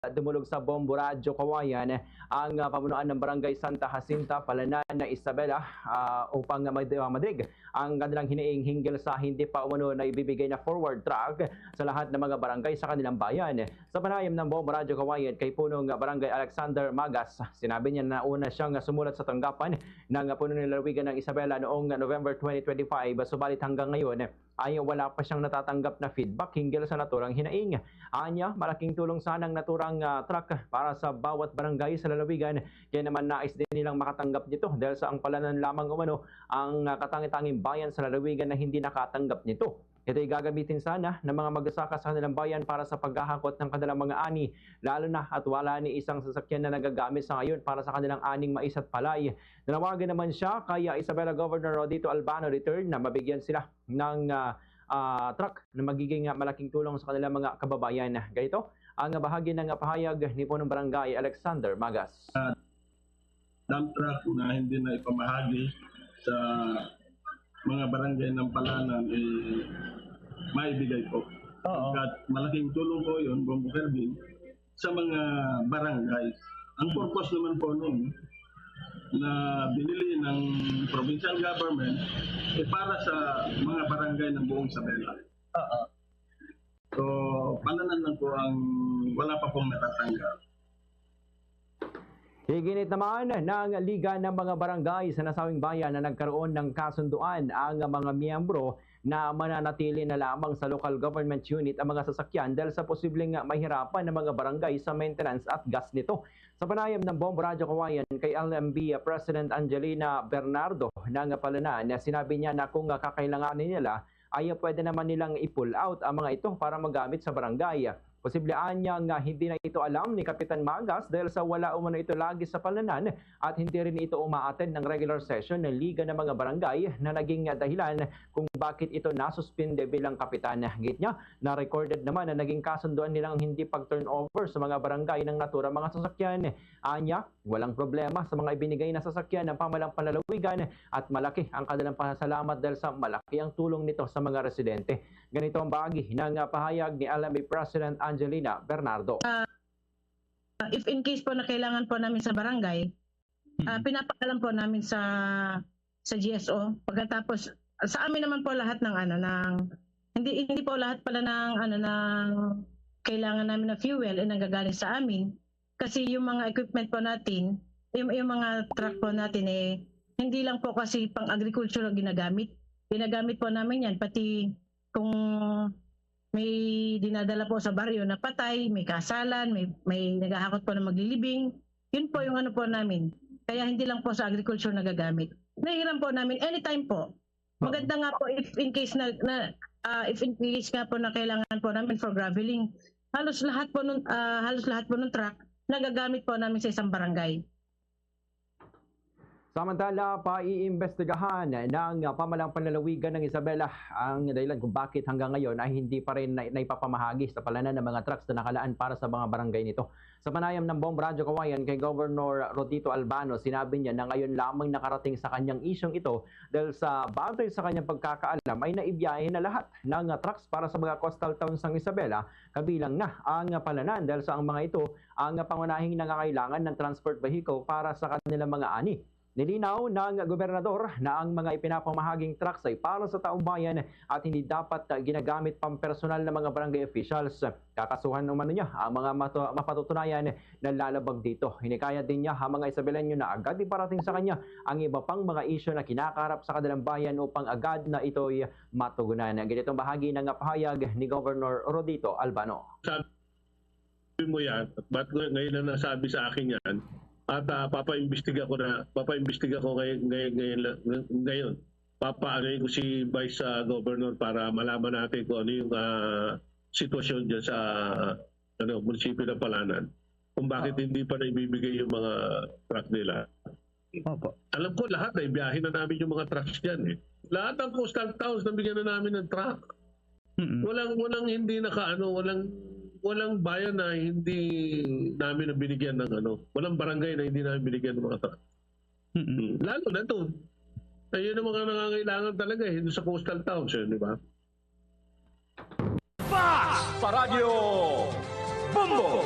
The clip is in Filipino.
Dumulog sa Bombo Radyo Kawayan ang pamunuan ng Barangay Santa Jacinta, Palanan na Isabela upang madrig ang kanilang hiniing hinggil sa hindi pa umano na ibibigay na forward track sa lahat ng mga barangay sa kanilang bayan. Sa panayam ng Bombo Radyo Kawayan kay punong Barangay Alexander Magas, sinabi niya na una siyang sumulat sa tanggapan ng puno ng lalawigan ng Isabela noong November 2025, subalit hanggang ngayon ay wala pa siyang natatanggap na feedback hinggil sa naturang hinaing. Anya, malaking tulong sanang naturang truck para sa bawat barangay sa lalawigan, kaya naman nais din nilang makatanggap nito dahil sa ang Palanan lamang umano ang katangi-tanging bayan sa lalawigan na hindi nakatanggap nito. Ito'y gagamitin sana ng mga magsasaka sa kanilang bayan para sa paghahakot ng kanilang mga ani, lalo na at wala ni isang sasakyan na nagagamit sa ngayon para sa kanilang aning mais at palay. Nanawagan naman siya kaya Isabela Governor Rodito Albano III na mabigyan sila ng truck na magiging malaking tulong sa kanilang mga kababayan. Ganito ang bahagi ng pahayag ni punong Barangay Alexander Magas. Dump truck na hindi na ipamahagi sa mga barangay ng Palanan maibigay po. At malaking tulong po yun, Bombo Kelvin, sa mga barangay. Ang purpose naman po nun na binili ng provincial government para sa mga barangay ng buong Isabela. So, Palanan lang po ang wala pa pong natatanggap. Higinit naman ng Liga ng mga Barangay sa nasawing bayan na nagkaroon ng kasunduan ang mga miyembro na mananatili na lamang sa local government unit ang mga sasakyan dahil sa posibleng mahirapan ng mga barangay sa maintenance at gas nito. Sa panayam ng Bombo Radyo Kawayan kay LMB President Angelina Bernardo ng Palanan, sinabi niya na kung kakailanganin nila ay pwede naman nilang i-pull out ang mga ito para magamit sa barangay. Posibleng niya nga hindi na ito alam ni Kapitan Magas dahil sa wala umano ito lagi sa Palanan at hindi rin ito umaattend ng regular session ng Liga ng mga Barangay na naging dahilan kung bakit ito nasuspinde bilang kapitan. Git niya na recorded naman na naging kasunduan nilang hindi pag-turnover sa mga barangay ng natura mga sasakyan. Anya, walang problema sa mga ibinigay na sasakyan ng pamalang panlalawigan at malaki ang kanilang pasasalamat dahil sa malaki ang tulong nito sa mga residente. Ganito ang bahagi ng pahayag ni LMB President Angelina Bernardo. If in case po na kailangan po namin sa barangay, pinapaalam po namin sa GSO. Pagkatapos sa amin naman po lahat ng hindi po lahat pala ng kailangan namin na fuel ay nanggagaling sa amin kasi yung mga equipment po natin, yung mga truck po natin hindi lang po kasi pang agriculture ginagamit. Ginagamit po namin yan pati kung may dinadala po sa baryo na patay, may kasalan, may naghahakot po na maglilibing. Yun po yung po namin. Kaya hindi lang po sa agriculture nagagamit. Nahiram po namin anytime po. Maganda nga po if in case nga po na kailangan po namin for graveling, halos lahat po ng truck nagagamit po namin sa isang barangay. Samantala, paiimbestigahan ng pamalang panlalawigan ng Isabela ang dahilan kung bakit hanggang ngayon ay hindi pa rin naipapamahagi sa Palanan ng mga trucks na nakalaan para sa mga barangay nito. Sa panayam ng Bombo Radyo Kawayan kay Governor Rodito Albano, sinabi niya na ngayon lamang nakarating sa kanyang isyong ito dahil sa batay sa kanyang pagkakaalam ay naibiyahe na lahat ng trucks para sa mga coastal towns ng Isabela, kabilang na ang Palanan dahil sa ang mga ito ang pangunahing nangangailangan ng transport vehicle para sa kanilang mga ani. Nilinaw ng gobernador na ang mga ipinapamahaging trucks ay para sa taong bayan at hindi dapat ginagamit pampersonal ng mga barangay officials. Kakasuhan naman niya ang mga mapatutunayan na lalabag dito. Hinikaya din niya ang mga Isabelenyo na agad iparating sa kanya ang iba pang mga isyu na kinakaharap sa kanilang bayan upang agad na ito'y matugunan. Ganitong bahagi ng pahayag ni Governor Rodito Albano. Sabi mo yan, ba't ngayon na nasabi sa akin yan? At papaimbestiga ko ngayon. Papaanoy ko si Vice Governor para malaman natin kung ano yung sitwasyon dyan sa munisipyo ng Palanan. Kung bakit hindi pa naibibigay yung mga truck nila. Opo. Alam ko lahat na ibiyahin na namin yung mga trucks dyan. Lahat ng coastal towns nabigyan na namin ng truck. Walang hindi walang bayan na hindi namin na binigyan ng walang barangay na hindi namin binigyan ng mga truck. Lalo na doon. Ayun ang mga nangangailangan talaga hindi sa coastal towns, di ba? Fast sa radyo, Bombo!